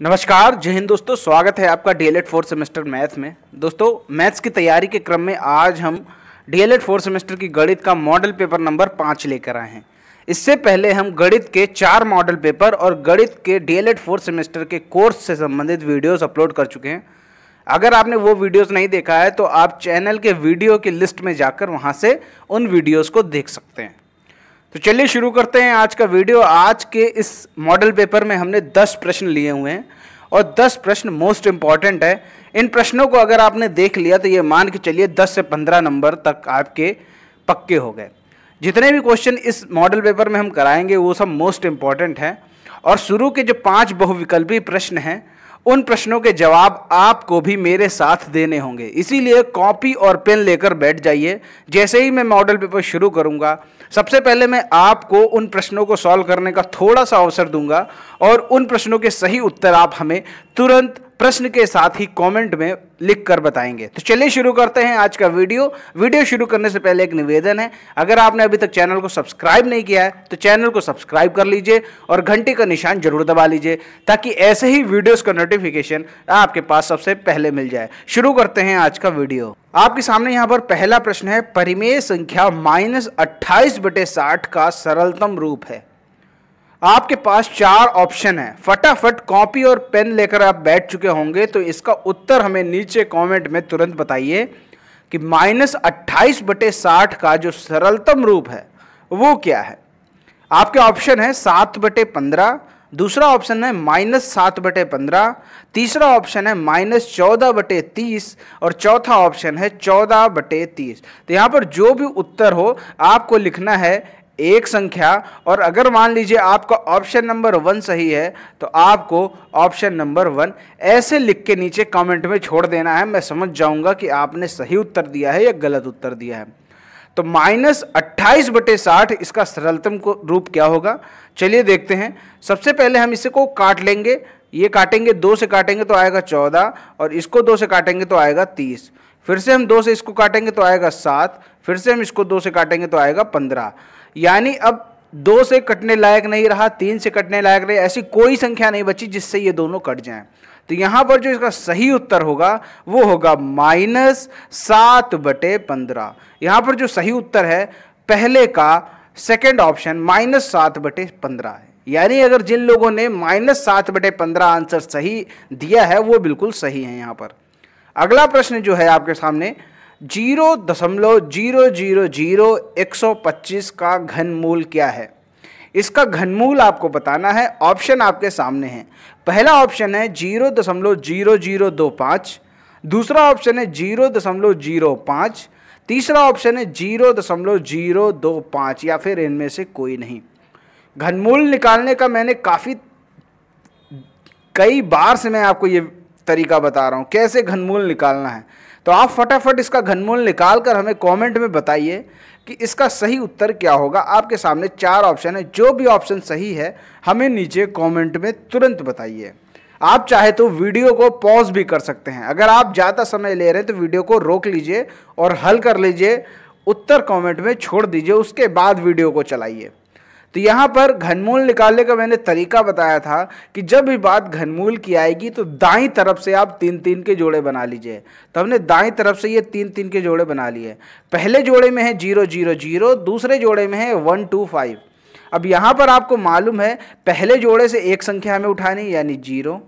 नमस्कार, जय हिंद दोस्तों। स्वागत है आपका डीएलएड 4 सेमेस्टर मैथ में। दोस्तों, मैथ्स की तैयारी के क्रम में आज हम डीएलएड 4 सेमेस्टर की गणित का मॉडल पेपर नंबर 5 लेकर आए हैं। इससे पहले हम गणित के 4 मॉडल पेपर और गणित के डीएलएड 4 सेमेस्टर के कोर्स से संबंधित वीडियोस अपलोड कर चुके हैं। अगर आपने वो वीडियोस नहीं देखा है तो आप चैनल के वीडियो की लिस्ट में जाकर वहाँ से उन वीडियोज़ को देख सकते हैं। तो चलिए शुरू करते हैं आज का वीडियो। आज के इस मॉडल पेपर में हमने 10 प्रश्न लिए हुए हैं और 10 प्रश्न मोस्ट इंपॉर्टेंट है। इन प्रश्नों को अगर आपने देख लिया तो ये मान के चलिए 10 से 15 नंबर तक आपके पक्के हो गए। जितने भी क्वेश्चन इस मॉडल पेपर में हम कराएंगे वो सब मोस्ट इंपॉर्टेंट हैं और शुरू के जो 5 बहुविकल्पी प्रश्न हैं उन प्रश्नों के जवाब आपको भी मेरे साथ देने होंगे। इसीलिए कॉपी और पेन लेकर बैठ जाइए। जैसे ही मैं मॉडल पेपर शुरू करूंगा सबसे पहले मैं आपको उन प्रश्नों को सॉल्व करने का थोड़ा सा अवसर दूंगा और उन प्रश्नों के सही उत्तर आप हमें तुरंत प्रश्न के साथ ही कमेंट में लिख कर बताएंगे। तो चलिए शुरू करते हैं आज का वीडियो शुरू करने से पहले एक निवेदन है, अगर आपने अभी तक चैनल को सब्सक्राइब नहीं किया है तो चैनल को सब्सक्राइब कर लीजिए और घंटी का निशान जरूर दबा लीजिए ताकि ऐसे ही वीडियोस का नोटिफिकेशन आपके पास सबसे पहले मिल जाए। शुरू करते हैं आज का वीडियो। आपके सामने यहाँ पर पहला प्रश्न है, परिमेय संख्या -28/60 का सरलतम रूप है। आपके पास 4 ऑप्शन है। फटाफट कॉपी और पेन लेकर आप बैठ चुके होंगे तो इसका उत्तर हमें नीचे कमेंट में तुरंत बताइए कि -28/60 का जो सरलतम रूप है वो क्या है। आपके ऑप्शन है 7/15, दूसरा ऑप्शन है -7/15, तीसरा ऑप्शन है -14/30 और चौथा ऑप्शन है 14/30। तो यहाँ पर जो भी उत्तर हो आपको लिखना है एक संख्या और अगर मान लीजिए आपका ऑप्शन नंबर 1 सही है तो आपको ऑप्शन नंबर 1 ऐसे लिख के नीचे कमेंट में छोड़ देना है। मैं समझ जाऊंगा कि आपने सही उत्तर दिया है या गलत उत्तर दिया है। तो -28/60 इसका सरलतम रूप क्या होगा, चलिए देखते हैं। सबसे पहले हम इसे को काट लेंगे। ये काटेंगे, 2 से काटेंगे तो आएगा 14 और इसको 2 से काटेंगे तो आएगा 30। फिर से हम 2 से इसको काटेंगे तो आएगा 7, फिर से हम इसको 2 से काटेंगे तो आएगा 15। यानी अब 2 से कटने लायक नहीं रहा, 3 से कटने लायक नहीं, ऐसी कोई संख्या नहीं बची जिससे ये दोनों कट जाएं। तो यहाँ पर जो इसका सही उत्तर होगा वो होगा -7/15। यहाँ पर जो सही उत्तर है पहले का सेकंड ऑप्शन -7/15 है। यानी अगर जिन लोगों ने -7/15 आंसर सही दिया है वो बिल्कुल सही है। यहाँ पर अगला प्रश्न जो है आपके सामने, 0.000125 का घनमूल क्या है। इसका घनमूल आपको बताना है। ऑप्शन आपके सामने है। पहला ऑप्शन है 0.0025, दूसरा ऑप्शन है 0.05, तीसरा ऑप्शन है 0.025 या फिर इनमें से कोई नहीं। घनमूल निकालने का मैंने कई बार से मैं आपको ये तरीका बता रहा हूँ कैसे घनमूल निकालना है। तो आप फटाफट इसका घनमूल निकाल कर हमें कमेंट में बताइए कि इसका सही उत्तर क्या होगा। आपके सामने 4 ऑप्शन है, जो भी ऑप्शन सही है हमें नीचे कमेंट में तुरंत बताइए। आप चाहे तो वीडियो को पॉज भी कर सकते हैं। अगर आप ज़्यादा समय ले रहे हैं तो वीडियो को रोक लीजिए और हल कर लीजिए, उत्तर कमेंट में छोड़ दीजिए, उसके बाद वीडियो को चलाइए। तो यहाँ पर घनमूल निकालने का मैंने तरीका बताया था कि जब भी बात घनमूल की आएगी तो दाईं तरफ से आप 3-3 के जोड़े बना लीजिए। तो हमने दाईं तरफ से ये 3-3 के जोड़े बना लिए। पहले जोड़े में है 000, दूसरे जोड़े में है 125। अब यहाँ पर आपको मालूम है पहले जोड़े से एक संख्या हमें उठानी यानी 0,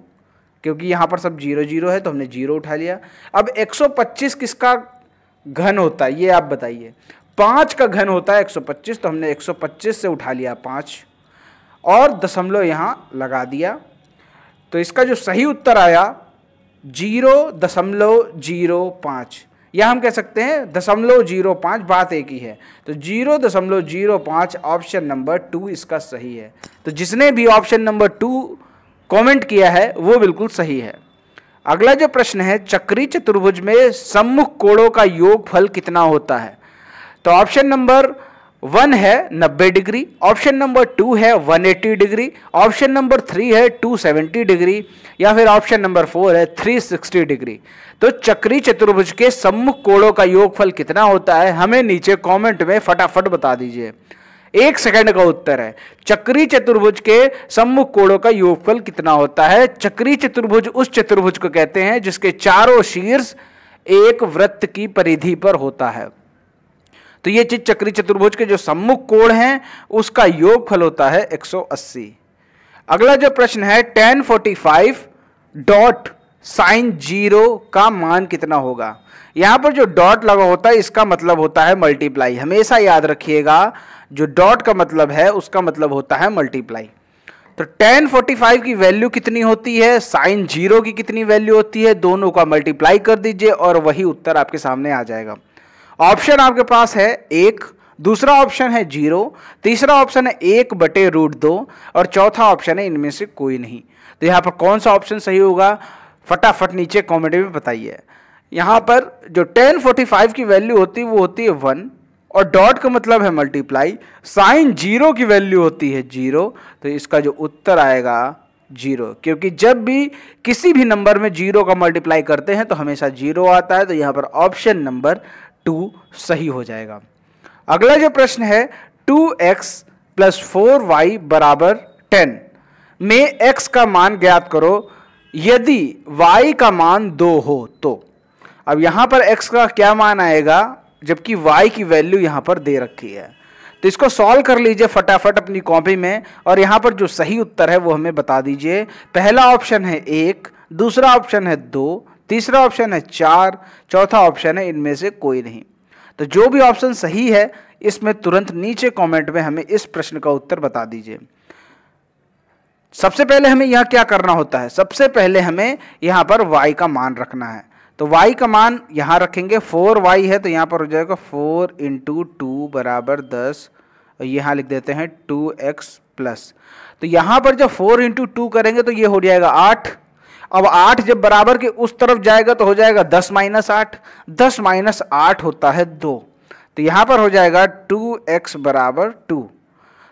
क्योंकि यहाँ पर सब 0 है तो हमने 0 उठा लिया। अब 125 किसका घन होता है ये आप बताइए। 5 का घन होता है 125, तो हमने 125 से उठा लिया 5 और दशमलव यहाँ लगा दिया। तो इसका जो सही उत्तर आया 0.05 या हम कह सकते हैं 0.05, बात एक ही है। तो 0.05 ऑप्शन नंबर 2 इसका सही है। तो जिसने भी ऑप्शन नंबर 2 कमेंट किया है वो बिल्कुल सही है। अगला जो प्रश्न है, चक्रीय चतुर्भुज में सम्मुख कोणों का योगफल कितना होता है। तो ऑप्शन नंबर 1 है 90 डिग्री, ऑप्शन नंबर 2 है 180 डिग्री, ऑप्शन नंबर 3 है 270 डिग्री या फिर ऑप्शन नंबर 4 है 360 डिग्री। तो चक्रीय चतुर्भुज के सम्मुख कोणों का योगफल कितना होता है हमें नीचे कमेंट में फटाफट बता दीजिए। 1 सेकंड का उत्तर है। चक्रीय चतुर्भुज के सम्मुख कोणों का योगफल कितना होता है? चक्रीय चतुर्भुज उस चतुर्भुज को कहते हैं जिसके चारों शीर्ष एक वृत्त की परिधि पर होता है। तो ये चीज चक्रीय चतुर्भुज के जो सम्मुख कोण हैं उसका योगफल होता है 180। अगला जो प्रश्न है tan 45 डॉट साइन 0 का मान कितना होगा? यहां पर जो डॉट लगा होता है इसका मतलब होता है मल्टीप्लाई। हमेशा याद रखिएगा जो डॉट का मतलब है उसका मतलब होता है मल्टीप्लाई। तो tan 45 की वैल्यू कितनी होती है, साइन 0 की कितनी वैल्यू होती है, दोनों का मल्टीप्लाई कर दीजिए और वही उत्तर आपके सामने आ जाएगा। ऑप्शन आपके पास है 1, दूसरा ऑप्शन है 0, तीसरा ऑप्शन है 1/√2 और चौथा ऑप्शन है इनमें से कोई नहीं। तो यहाँ पर कौन सा ऑप्शन सही होगा फटाफट नीचे कमेंट में बताइए। यहाँ पर जो tan 45 की वैल्यू होती है वो होती है 1 और डॉट का मतलब है मल्टीप्लाई, साइन 0 की वैल्यू होती है 0, तो इसका जो उत्तर आएगा 0, क्योंकि जब भी किसी भी नंबर में 0 का मल्टीप्लाई करते हैं तो हमेशा 0 आता है। तो यहाँ पर ऑप्शन नंबर 2 सही हो जाएगा। अगला जो प्रश्न है 2x + 4y = 10 में x का मान ज्ञात करो यदि y का मान 2 हो तो। अब यहां पर x का क्या मान आएगा जबकि y की वैल्यू यहां पर दे रखी है। तो इसको सॉल्व कर लीजिए फटाफट अपनी कॉपी में और यहां पर जो सही उत्तर है वो हमें बता दीजिए। पहला ऑप्शन है 1, दूसरा ऑप्शन है 2, तीसरा ऑप्शन है 4, चौथा ऑप्शन है इनमें से कोई नहीं। तो जो भी ऑप्शन सही है इसमें तुरंत नीचे कमेंट में हमें इस प्रश्न का उत्तर बता दीजिए। सबसे पहले हमें यहां क्या करना होता है, सबसे पहले हमें यहां पर y का मान रखना है। तो y का मान यहां रखेंगे, 4y है तो यहां पर हो जाएगा 4 × 2 = 10 और यहां लिख देते हैं 2x+। तो यहां पर जब 4 × 2 करेंगे तो ये हो जाएगा 8। अब 8 जब बराबर के उस तरफ जाएगा तो हो जाएगा 10 - 8, 10 - 8 होता है 2। तो यहां पर हो जाएगा 2x = 2।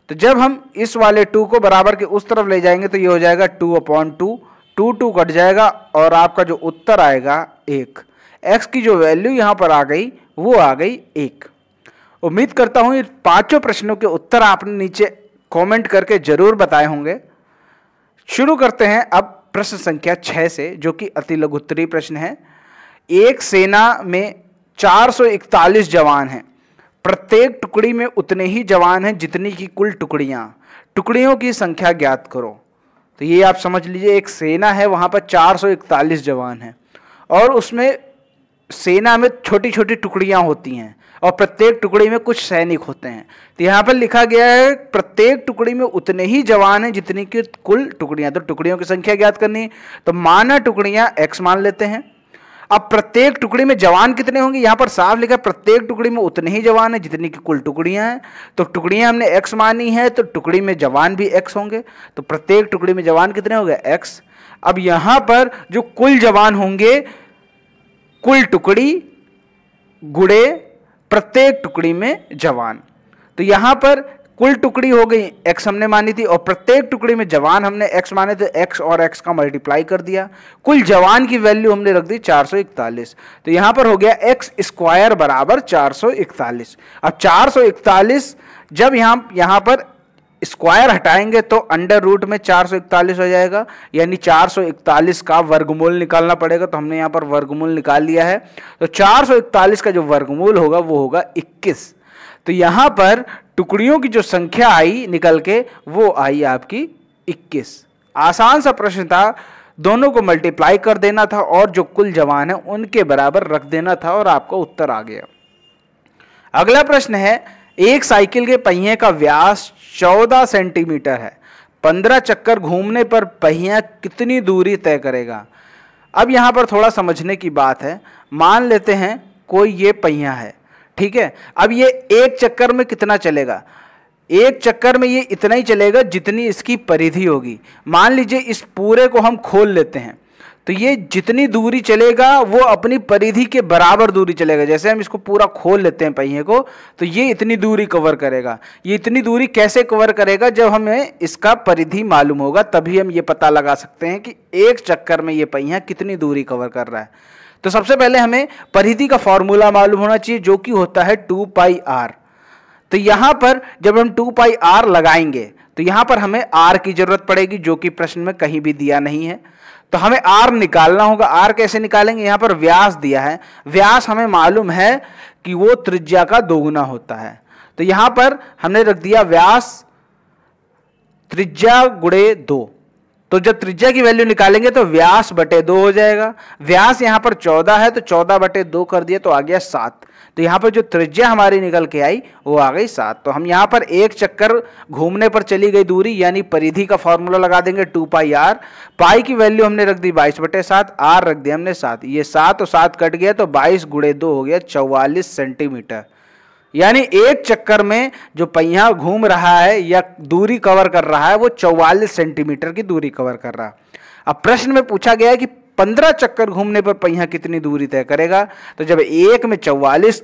तो जब हम इस वाले 2 को बराबर के उस तरफ ले जाएंगे तो ये हो जाएगा 2/2, 2 कट जाएगा और आपका जो उत्तर आएगा 1। x की जो वैल्यू यहां पर आ गई वो आ गई 1। उम्मीद करता हूं ये पांचों प्रश्नों के उत्तर आपने नीचे कमेंट करके जरूर बताए होंगे। शुरू करते हैं अब प्रश्न संख्या 6 से, जो कि अति लघुत्तरीय प्रश्न है। एक सेना में 441 जवान हैं, प्रत्येक टुकड़ी में उतने ही जवान हैं जितनी की कुल टुकड़ियों की संख्या ज्ञात करो। तो ये आप समझ लीजिए एक सेना है, वहां पर 441 जवान हैं और उसमें सेना में छोटी छोटी टुकड़ियां होती हैं और प्रत्येक टुकड़ी में कुछ सैनिक होते हैं। तो यहाँ पर लिखा गया है प्रत्येक टुकड़ी में उतने ही जवान हैं जितनी की कुल टुकड़ियां। तो टुकड़ियों की संख्या ज्ञात करनी, तो माना टुकड़ियां x मान लेते हैं। अब प्रत्येक टुकड़ी में जवान कितने होंगे, यहां पर साफ लिखा है प्रत्येक टुकड़ी में उतने ही जवान हैं जितनी की कुल टुकड़ियां हैं। तो टुकड़ियां हमने x मानी है तो टुकड़ी में जवान भी x होंगे। तो प्रत्येक टुकड़ी में जवान कितने हो गए x। अब यहां पर जो कुल जवान होंगे, कुल टुकड़ी गुणे प्रत्येक टुकड़ी में जवान। तो यहां पर कुल टुकड़ी हो गई x हमने मानी थी और प्रत्येक टुकड़ी में जवान हमने x माने थे, x और x का मल्टीप्लाई कर दिया। कुल जवान की वैल्यू हमने रख दी 441। तो यहां पर हो गया x² = 441। अब 441 जब यहां पर स्क्वायर हटाएंगे तो अंडर रूट में 441 हो जाएगा, यानी 441 का वर्गमूल निकालना पड़ेगा। तो हमने यहां पर वर्गमूल निकाल लिया है। तो 441 का जो वर्गमूल होगा वो होगा 21। तो यहां पर टुकड़ियों की जो संख्या आई निकल के वो आई आपकी 21। आसान सा प्रश्न था, दोनों को मल्टीप्लाई कर देना था और जो कुल जवान है उनके बराबर रख देना था और आपका उत्तर आ गया। अगला प्रश्न है, एक साइकिल के पहिए का व्यास 14 सेंटीमीटर है, 15 चक्कर घूमने पर पहिया कितनी दूरी तय करेगा। अब यहां पर थोड़ा समझने की बात है। मान लेते हैं कोई ये पहिया है, ठीक है। अब ये एक चक्कर में कितना चलेगा, एक चक्कर में ये इतना ही चलेगा जितनी इसकी परिधि होगी। मान लीजिए इस पूरे को हम खोल लेते हैं तो ये जितनी दूरी चलेगा वो अपनी परिधि के बराबर दूरी चलेगा। जैसे हम इसको पूरा खोल लेते हैं पहिए को तो ये इतनी दूरी कवर करेगा। ये इतनी दूरी कैसे कवर करेगा, जब हमें इसका परिधि मालूम होगा तभी हम ये पता लगा सकते हैं कि एक चक्कर में ये पहिया कितनी दूरी कवर कर रहा है। तो सबसे पहले हमें परिधि का फॉर्मूला मालूम होना चाहिए जो कि होता है 2πr। तो यहां पर जब हम 2 पाई r लगाएंगे तो यहां पर हमें r की जरूरत पड़ेगी, जो कि प्रश्न में कहीं भी दिया नहीं है। तो हमें r निकालना होगा। r कैसे निकालेंगे? यहां पर व्यास दिया है, व्यास हमें मालूम है कि वो त्रिज्या का दोगुना होता है। तो यहां पर हमने रख दिया व्यास त्रिज्या गुणे 2। तो जब त्रिज्या की वैल्यू निकालेंगे तो व्यास बटे 2 हो जाएगा। व्यास यहां पर 14 है तो 14 बटे 2 कर दिया तो आ गया 7। तो यहां पर जो त्रिज्या हमारी निकल के आई वो आ गई 7। तो हम यहां पर एक चक्कर घूमने पर चली गई दूरी यानी परिधि का फॉर्मूला लगा देंगे 2 पाई r। पाई की वैल्यू हमने रख दी 22 बटे 7, r रख दिया हमने 7। ये 7 और 7 कट गया तो 22 गुणे 2 हो गया 44 सेंटीमीटर। यानी एक चक्कर में जो पहिया घूम रहा है या दूरी कवर कर रहा है वो 44 सेंटीमीटर की दूरी कवर कर रहा है। अब प्रश्न में पूछा गया है कि 15 चक्कर घूमने पर पहिया कितनी दूरी तय करेगा। तो जब एक में 44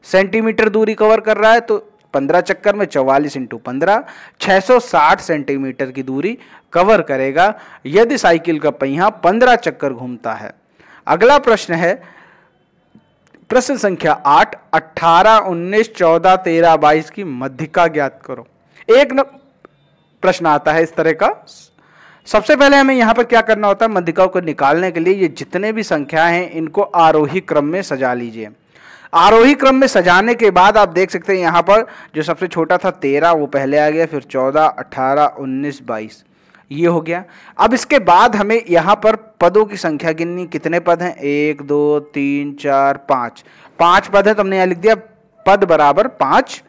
सेंटीमीटर दूरी कवर कर रहा है तो 15 चक्कर में 44 इंटू 15 660 सेंटीमीटर की दूरी कवर करेगा यदि साइकिल का पहिया 15 चक्कर घूमता है। अगला प्रश्न है प्रश्न संख्या 8, 18, 19, 14, 13, 22 की मध्यिका ज्ञात करो। एक प्रश्न आता है इस तरह का। सबसे पहले हमें यहां पर क्या करना होता है, मध्यिकाओं को निकालने के लिए ये जितने भी संख्याएं हैं इनको आरोही क्रम में सजा लीजिए। आरोही क्रम में सजाने के बाद आप देख सकते हैं यहां पर जो सबसे छोटा था 13 वो पहले आ गया, फिर 14, 18, 19, 22 ये हो गया। अब इसके बाद हमें यहां पर पदों की संख्या गिननी। कितने पद हैं? 1 2 3 4 5 5 पद है तो हमने यहां लिख दिया पद बराबर 5।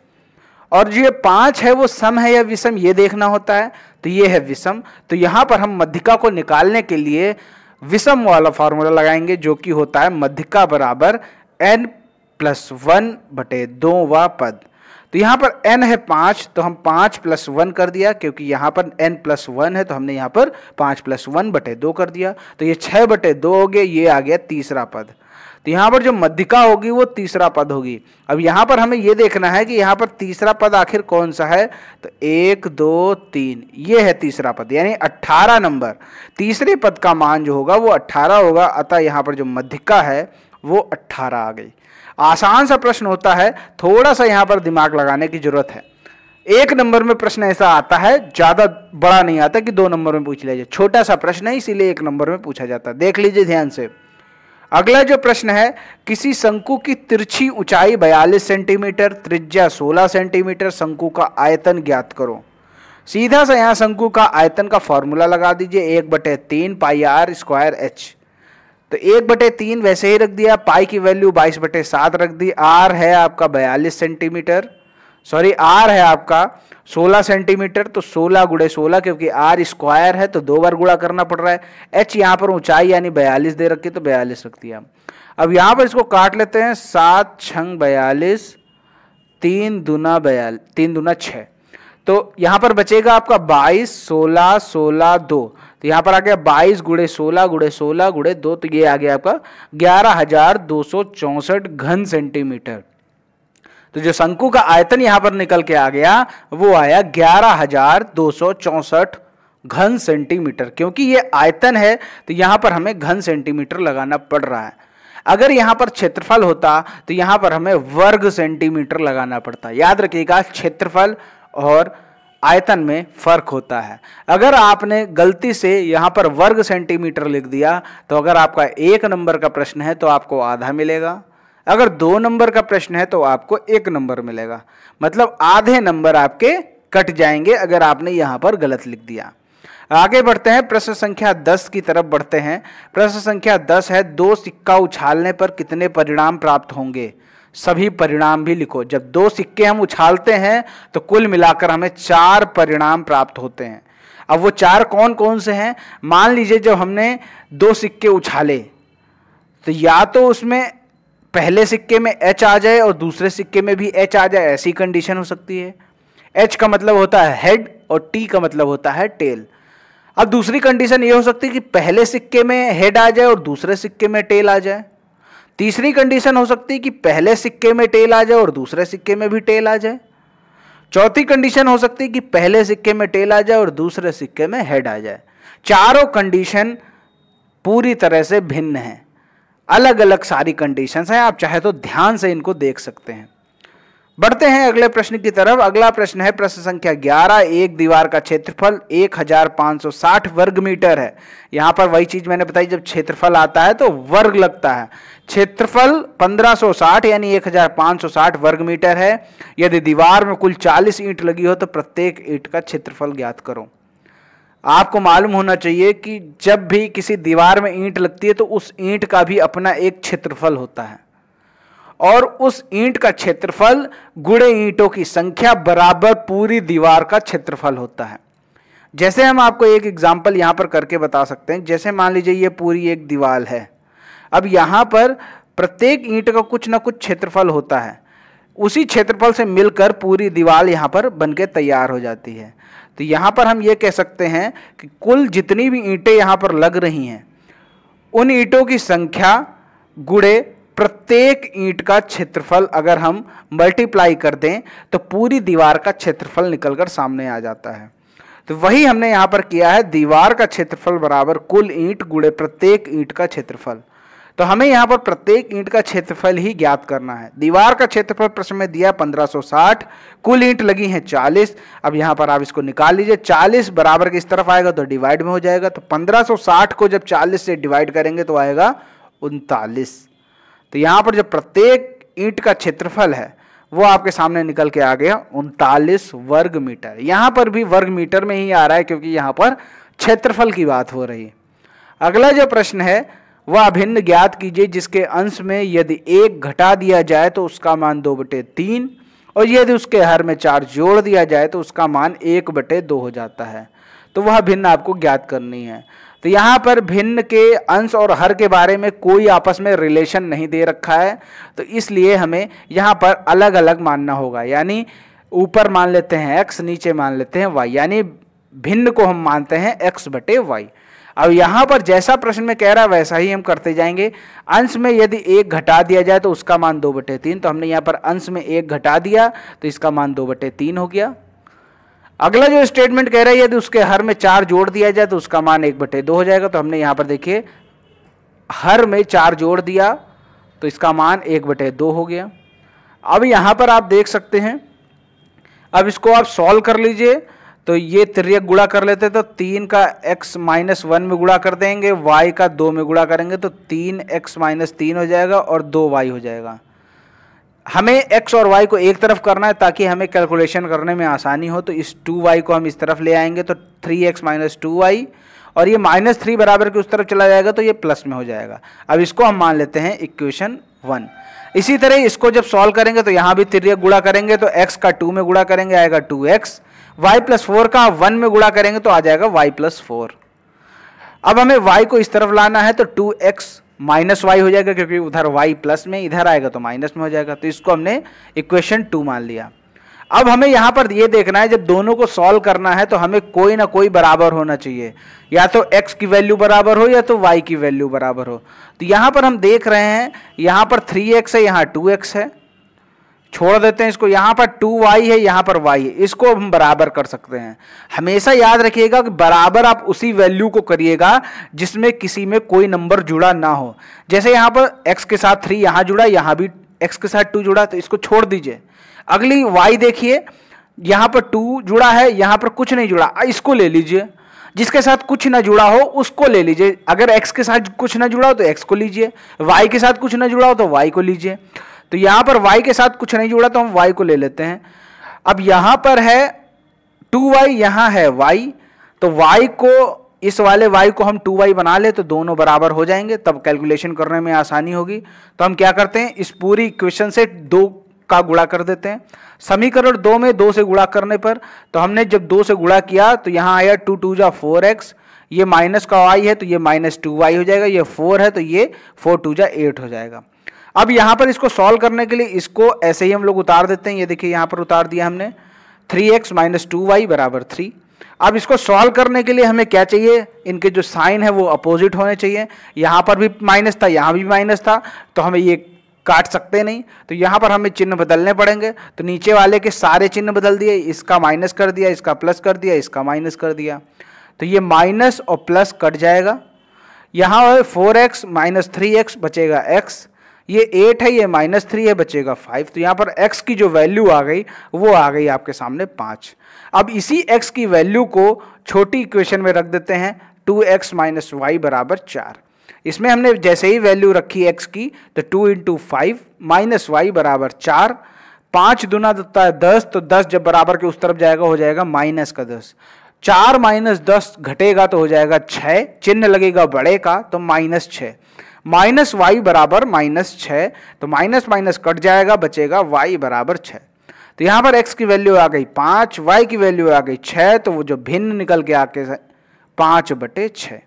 और जो ये 5 है वो सम है या विषम ये देखना होता है, तो ये है विषम। तो यहां पर हम मध्यिका को निकालने के लिए विषम वाला फॉर्मूला लगाएंगे जो कि होता है मध्यिका बराबर n+1 बटे 2वां पद। तो यहां पर n है 5 तो हम 5 + 1 कर दिया, क्योंकि यहां पर n+1 है तो हमने यहां पर 5 + 1 बटे 2 कर दिया। तो ये 6 बटे 2 हो गया, ये आ गया तीसरा पद। तो यहां पर जो मध्यिका होगी वो तीसरा पद होगी। अब यहां पर हमें ये देखना है कि यहां पर तीसरा पद आखिर कौन सा है, तो 1 2 3 ये है तीसरा पद, यानी 18 नंबर तीसरे पद का मान जो होगा वो 18 होगा। अतः यहां पर जो मध्यिका है वो 18 आ गई। आसान सा प्रश्न होता है, थोड़ा सा यहां पर दिमाग लगाने की जरूरत है। एक नंबर में प्रश्न ऐसा आता है, ज्यादा बड़ा नहीं आता कि 2 नंबर में पूछ लिया जाए, छोटा सा प्रश्न है इसीलिए 1 नंबर में पूछा जाता है। देख लीजिए ध्यान से। अगला जो प्रश्न है, किसी शंकु की तिरछी ऊंचाई 42 सेंटीमीटर, त्रिज्या 16 सेंटीमीटर, शंकु का आयतन ज्ञात करो। सीधा सा यहां शंकु का आयतन का फॉर्मूला लगा दीजिए 1/3 पाई r स्क्वायर h। तो 1/3 वैसे ही रख दिया, पाई की वैल्यू 22/7 रख दी। r है आपका 42 सेंटीमीटर, सॉरी r है आपका 16 सेंटीमीटर, तो 16 गुणे 16 क्योंकि r स्क्वायर है तो 2 बार गुणा करना पड़ रहा है। h यहाँ पर ऊंचाई यानी 42 दे रखी तो 42 रख दिया। अब यहाँ पर इसको काट लेते हैं, 7 छंग 42, 3 दूना 6। तो यहाँ पर बचेगा आपका 22, 16, 16, 2। तो यहाँ पर आ गया 22 गुणे 16 गुणे 16 गुणे 2, तो ये आ गया आपका 11,264 घन सेंटीमीटर। तो जो शंकु का आयतन यहां पर निकल के आ गया वो आया 11,264 घन सेंटीमीटर। क्योंकि ये आयतन है तो यहां पर हमें घन सेंटीमीटर लगाना पड़ रहा है। अगर यहां पर क्षेत्रफल होता तो यहां पर हमें वर्ग सेंटीमीटर लगाना पड़ता। याद रखिएगा, क्षेत्रफल और आयतन में फर्क होता है। अगर आपने गलती से यहां पर वर्ग सेंटीमीटर लिख दिया तो अगर आपका 1 नंबर का प्रश्न है तो आपको आधा मिलेगा, अगर 2 नंबर का प्रश्न है तो आपको 1 नंबर मिलेगा। मतलब आधे नंबर आपके कट जाएंगे अगर आपने यहां पर गलत लिख दिया। आगे बढ़ते हैं, प्रश्न संख्या 10 की तरफ बढ़ते हैं। प्रश्न संख्या 10 है, 2 सिक्का उछालने पर कितने परिणाम प्राप्त होंगे। सभी परिणाम भी लिखो। जब 2 सिक्के हम उछालते हैं तो कुल मिलाकर हमें 4 परिणाम प्राप्त होते हैं। अब वो 4 कौन कौन से हैं? मान लीजिए जब हमने 2 सिक्के उछाले तो या तो उसमें पहले सिक्के में H आ जाए और दूसरे सिक्के में भी H आ जाए, ऐसी कंडीशन हो सकती है। H का मतलब होता है हेड और T का मतलब होता है टेल। अब दूसरी कंडीशन ये हो सकती है कि पहले सिक्के में हेड आ जाए और दूसरे सिक्के में टेल आ जाए। तीसरी कंडीशन हो सकती है कि पहले सिक्के में टेल आ जाए और दूसरे सिक्के में भी टेल आ जाए। चौथी कंडीशन हो सकती है कि पहले सिक्के में टेल आ जाए और दूसरे सिक्के में हेड आ जाए। चारों कंडीशन पूरी तरह से भिन्न है, अलग अलग सारी कंडीशंस हैं। आप चाहे तो ध्यान से इनको देख सकते हैं। बढ़ते हैं अगले प्रश्न की तरफ। अगला प्रश्न है प्रश्न संख्या 11। एक दीवार का क्षेत्रफल 1560 वर्ग मीटर है। यहां पर वही चीज मैंने बताई, जब क्षेत्रफल आता है तो वर्ग लगता है। क्षेत्रफल 1560 यानी 1560 वर्ग मीटर है। यदि दीवार में कुल 40 ईंट लगी हो तो प्रत्येक ईंट का क्षेत्रफल ज्ञात करो। आपको मालूम होना चाहिए कि जब भी किसी दीवार में ईंट लगती है तो उस ईंट का भी अपना एक क्षेत्रफल होता है, और उस ईंट का क्षेत्रफल गुणे ईंटों की संख्या बराबर पूरी दीवार का क्षेत्रफल होता है। जैसे हम आपको एक एग्जांपल यहां पर करके बता सकते हैं। जैसे मान लीजिए ये पूरी एक दीवार है। अब यहां पर प्रत्येक ईंट का कुछ ना कुछ क्षेत्रफल होता है। उसी क्षेत्रफल से मिलकर पूरी दीवार यहां पर बनके तैयार हो जाती है। तो यहां पर हम ये कह सकते हैं कि कुल जितनी भी ईंटें यहां पर लग रही हैं उन ईंटों की संख्या गुणे प्रत्येक ईंट का क्षेत्रफल अगर हम मल्टीप्लाई कर दें तो पूरी दीवार का क्षेत्रफल निकलकर सामने आ जाता है। तो वही हमने यहां पर किया है, दीवार का क्षेत्रफल बराबर कुल ईंट गुणे प्रत्येक ईंट का क्षेत्रफल। तो हमें यहां पर प्रत्येक ईंट का क्षेत्रफल ही ज्ञात करना है। दीवार का क्षेत्रफल प्रश्न में दिया 1560, कुल ईंट लगी हैं 40। अब यहां पर आप इसको निकाल लीजिए। 40 बराबर किस तरफ आएगा तो डिवाइड में हो जाएगा। तो 1560 को जब 40 से डिवाइड करेंगे तो आएगा 39। तो यहां पर जो प्रत्येक ईंट का क्षेत्रफल है वो आपके सामने निकल के आ गया 39 वर्ग मीटर। यहां पर भी वर्ग मीटर में ही आ रहा है क्योंकि यहां पर क्षेत्रफल की बात हो रही है। अगला जो प्रश्न है वह अभिन्न ज्ञात कीजिए जिसके अंश में यदि 1 घटा दिया जाए तो उसका मान 2/3 और यदि उसके हर में 4 जोड़ दिया जाए तो उसका मान 1/2 हो जाता है। तो वह भिन्न आपको ज्ञात करनी है। तो यहाँ पर भिन्न के अंश और हर के बारे में कोई आपस में रिलेशन नहीं दे रखा है, तो इसलिए हमें यहाँ पर अलग अलग मानना होगा। यानी ऊपर मान लेते हैं x, नीचे मान लेते हैं y, यानी भिन्न को हम मानते हैं x/y। अब यहाँ पर जैसा प्रश्न में कह रहा है वैसा ही हम करते जाएंगे। अंश में यदि 1 घटा दिया जाए तो उसका मान 2/3, तो हमने यहाँ पर अंश में 1 घटा दिया तो इसका मान 2/3 हो गया। अगला जो स्टेटमेंट कह रहा है यदि उसके हर में 4 जोड़ दिया जाए तो उसका मान 1/2 हो जाएगा। तो हमने यहाँ पर देखिए हर में 4 जोड़ दिया तो इसका मान 1/2 हो गया। अब यहाँ पर आप देख सकते हैं, अब इसको आप सॉल्व कर लीजिए। तो ये तिर्यक गुणा कर लेते तो 3 का x-1 में गुणा कर देंगे, y का 2 में गुणा करेंगे तो 3x-3 हो जाएगा और 2y हो जाएगा। हमें x और y को एक तरफ करना है ताकि हमें कैलकुलेशन करने में आसानी हो। तो इस 2y को हम इस तरफ ले आएंगे तो 3x - 2y, और ये -3 बराबर के उस तरफ चला जाएगा तो ये प्लस में हो जाएगा। अब इसको हम मान लेते हैं इक्वेशन 1। इसी तरह इसको जब सॉल्व करेंगे तो यहाँ भी तिर्यक गुणा करेंगे तो x का 2 में गुणा करेंगे आएगा 2x, y+4 का 1 में गुणा करेंगे तो आ जाएगा y+4। अब हमें y को इस तरफ लाना है तो 2x -y हो जाएगा क्योंकि उधर y प्लस में, इधर आएगा तो माइनस में हो जाएगा। तो इसको हमने इक्वेशन 2 मान लिया। अब हमें यहाँ पर ये देखना है जब दोनों को सॉल्व करना है तो हमें कोई ना कोई बराबर होना चाहिए, या तो x की वैल्यू बराबर हो या तो y की वैल्यू बराबर हो। तो यहाँ पर हम देख रहे हैं यहाँ पर 3x है, यहाँ 2x है, छोड़ देते हैं इसको। यहाँ पर 2y है, यहाँ पर y है, इसको हम बराबर कर सकते हैं। हमेशा याद रखिएगा कि बराबर आप उसी वैल्यू को करिएगा जिसमें किसी में कोई नंबर जुड़ा ना हो। जैसे यहाँ पर x के साथ 3 यहाँ जुड़ा, यहाँ भी x के साथ 2 जुड़ा, तो इसको छोड़ दीजिए। अगली y देखिए, यहाँ पर 2 जुड़ा है, यहाँ पर कुछ नहीं जुड़ा, इसको ले लीजिए। जिसके साथ कुछ ना जुड़ा हो उसको ले लीजिए। अगर x के साथ कुछ ना जुड़ा हो तो x को लीजिए, y के साथ कुछ ना जुड़ा हो तो y को लीजिए। तो यहाँ पर y के साथ कुछ नहीं जुड़ा तो हम y को ले लेते हैं। अब यहाँ पर है 2y, यहाँ है y, तो y को, इस वाले y को हम 2y बना ले तो दोनों बराबर हो जाएंगे, तब कैलकुलेशन करने में आसानी होगी। तो हम क्या करते हैं, इस पूरी इक्वेशन से 2 का गुणा कर देते हैं। समीकरण 2 में 2 से गुणा करने पर, तो हमने जब 2 से गुणा किया तो यहाँ आया 2 2 जा 4x, ये माइनस का y है तो ये -2y हो जाएगा, ये 4 है तो ये 4 2 जा 8 हो जाएगा। अब यहाँ पर इसको सॉल्व करने के लिए इसको ऐसे ही हम लोग उतार देते हैं। ये देखिए यहाँ पर उतार दिया हमने, 3x - 2y = 3। अब इसको सॉल्व करने के लिए हमें क्या चाहिए, इनके जो साइन है वो अपोजिट होने चाहिए। यहाँ पर भी माइनस था, यहाँ भी माइनस था, तो हमें ये काट सकते नहीं, तो यहाँ पर हमें चिन्ह बदलने पड़ेंगे। तो नीचे वाले के सारे चिन्ह बदल दिए, इसका माइनस कर दिया, इसका प्लस कर दिया, इसका माइनस कर दिया, तो ये माइनस और प्लस कट जाएगा। यहाँ 4x - 3x बचेगा x, ये 8 है, ये -3 है, बचेगा 5। तो यहाँ पर x की जो वैल्यू आ गई वो आ गई आपके सामने 5। अब इसी x की वैल्यू को छोटी इक्वेशन में रख देते हैं, 2x - y = 4। इसमें हमने जैसे ही वैल्यू रखी x की तो 2 × 5 - y = 4। 5 दूना देता है 10, तो 10 जब बराबर के उस तरफ जाएगा हो जाएगा -10। 4 - 10 घटेगा तो हो जाएगा 6, चिन्ह लगेगा बड़े का तो -6। -y = -6, तो माइनस माइनस कट जाएगा, बचेगा y = 6। तो यहां पर x की वैल्यू आ गई 5, y की वैल्यू आ गई 6, तो वो जो भिन्न निकल के आके 5/6।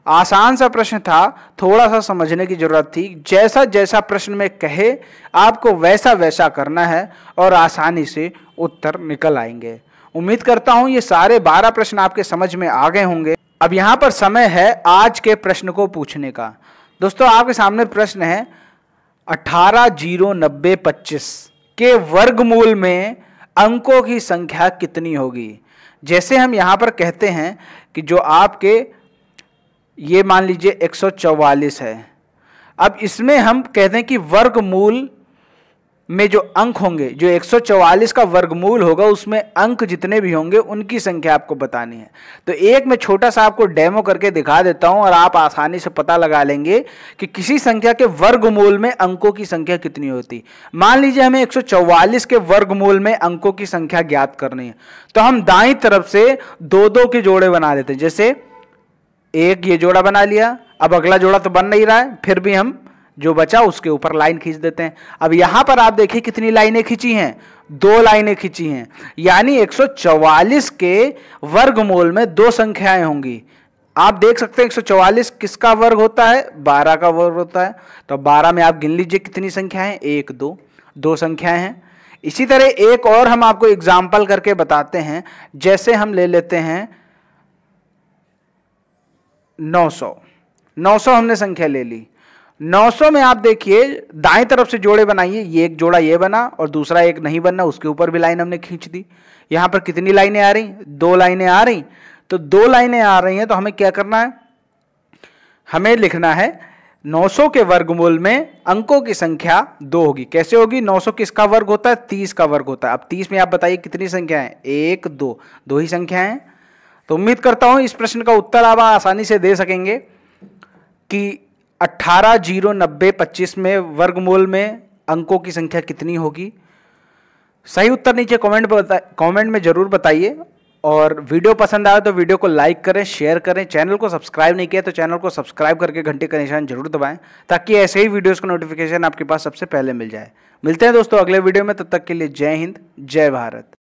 आसान सा प्रश्न था, थोड़ा सा समझने की जरूरत थी। जैसा जैसा प्रश्न में कहे आपको वैसा वैसा करना है और आसानी से उत्तर निकल आएंगे। उम्मीद करता हूं ये सारे 12 प्रश्न आपके समझ में आ गए होंगे। अब यहां पर समय है आज के प्रश्न को पूछने का। दोस्तों आपके सामने प्रश्न है 18, 0, 90, 25 के वर्गमूल में अंकों की संख्या कितनी होगी। जैसे हम यहां पर कहते हैं कि जो आपके ये मान लीजिए 144 है। अब इसमें हम कहते हैं कि वर्गमूल में जो अंक होंगे, जो 144 का वर्गमूल होगा उसमें अंक जितने भी होंगे उनकी संख्या आपको बतानी है। तो एक मैं छोटा सा आपको डेमो करके दिखा देता हूं और आप आसानी से पता लगा लेंगे कि किसी संख्या के वर्गमूल में अंकों की संख्या कितनी होती। मान लीजिए हमें 144 के वर्गमूल में अंकों की संख्या ज्ञात करनी है, तो हम दाईं तरफ से 2-2 के जोड़े बना देते हैं। जैसे एक ये जोड़ा बना लिया, अब अगला जोड़ा तो बन नहीं रहा है, फिर भी हम जो बचा उसके ऊपर लाइन खींच देते हैं। अब यहां पर आप देखिए कितनी लाइनें खींची हैं, 2 लाइनें खींची हैं। यानी 144 के वर्गमूल में 2 संख्याएं होंगी। आप देख सकते हैं 144 किसका वर्ग होता है, 12 का वर्ग होता है। तो 12 में आप गिन लीजिए कितनी संख्याएं, 1, 2 संख्याएं हैं। इसी तरह एक और हम आपको एग्जाम्पल करके बताते हैं। जैसे हम ले लेते हैं 900 हमने संख्या ले ली। 900 में आप देखिए दाएं तरफ से जोड़े बनाइए, ये एक जोड़ा ये बना और दूसरा एक नहीं बनना, उसके ऊपर भी लाइन हमने खींच दी। यहां पर कितनी लाइनें आ रही, 2 लाइनें आ रही। तो 2 लाइनें आ रही हैं तो हमें क्या करना है, हमें लिखना है 900 के वर्गमूल में अंकों की संख्या 2 होगी। कैसे होगी, 900 किसका वर्ग होता है, 30 का वर्ग होता है। अब 30 में आप बताइए कितनी संख्या है, 1, 2 ही संख्या है। तो उम्मीद करता हूं इस प्रश्न का उत्तर आप आसानी से दे सकेंगे कि 18, 0, 90, 25 में वर्गमूल में अंकों की संख्या कितनी होगी। सही उत्तर नीचे कमेंट में जरूर बताइए। और वीडियो पसंद आए तो वीडियो को लाइक करें, शेयर करें। चैनल को सब्सक्राइब नहीं किया तो चैनल को सब्सक्राइब करके घंटे का निशान जरूर दबाएं, ताकि ऐसे ही वीडियोस का नोटिफिकेशन आपके पास सबसे पहले मिल जाए। मिलते हैं दोस्तों अगले वीडियो में, तब तक के लिए जय हिंद, जय भारत।